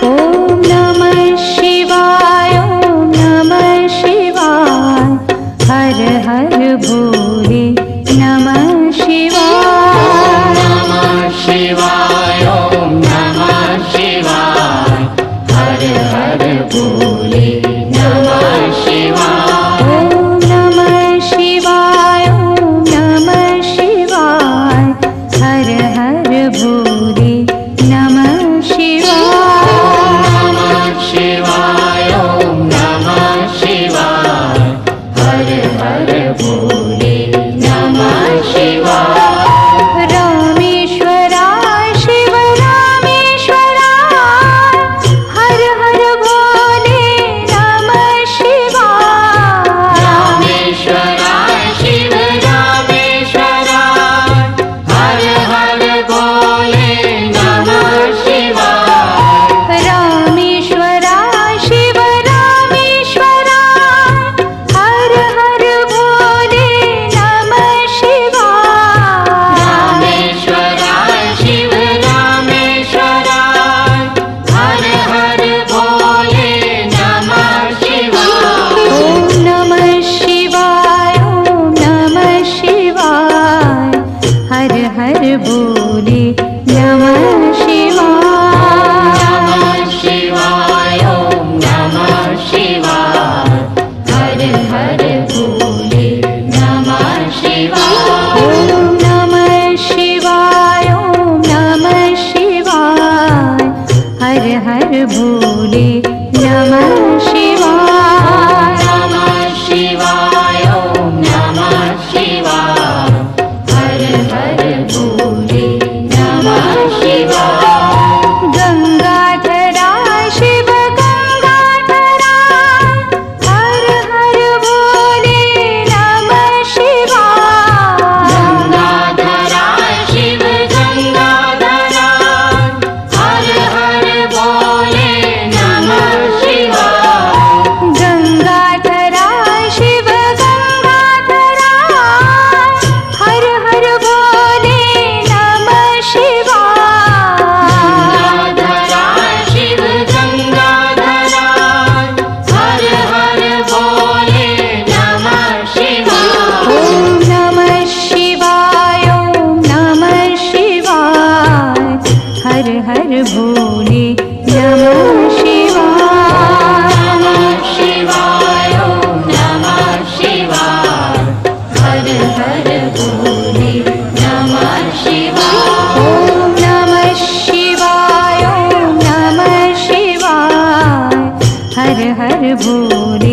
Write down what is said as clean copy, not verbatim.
ॐ नमः शिवाय ॐ नमः शिवाय हर हर भोले नमः शिवाय नमः शिवाय ॐ नमः शिवाय हर हर भोले नमः शिवाय ॐ नमः शिवाय ॐ नमः शिवाय हर हर भोले नमः शिवाय नमः शिवाय ॐ नमः शिवाय हर हर भोले नमः शिवाय रामेश्वराय शिव रामेश्वराय हर हर भोले नमः शिवाय रामेश्वराय शिव रामेश्वराय हर हर भोले नमः शिवाय रामेश्वराय शिव रामेश्वराय हर हर भोले नमः शिवाय रामेश्वराय शिव रामेश्वराय हर हर भोले नमः शिवाय ॐ नमः शिवाय ॐ नमः शिवाय हर हर भोले नमः शिवाय नमः शिवाय ॐ नमः शिवाय हर हर भोले नमः शिवाय ॐ नमः शिवाय ॐ नमः शिवाय हर हर भोले नमः शिवाय नमः शिवाय ॐ नमः शिवाय हर हर भोले नमः शिवाय गंगाधराय शिव गंगाधराय हर हर भोले नमः शिवाय गंगाधराय शिव गंगाधराय हर हर भोले नमः शिवाय गंगाधराय शिव गंगाधराय हर हर भोले नमः शिवाय गंगाधराय शिव गंगाधराय हर हर भोले नमः शिवाय ॐ नमः शिवाय ॐ नमः शिवाय हर हर भोले नमः शिवाय नमः शिवाय ॐ नमः शिवाय हर हर भोले नमः शिवाय ॐ नमः शिवाय ॐ नमः शिवाय हर हर भोले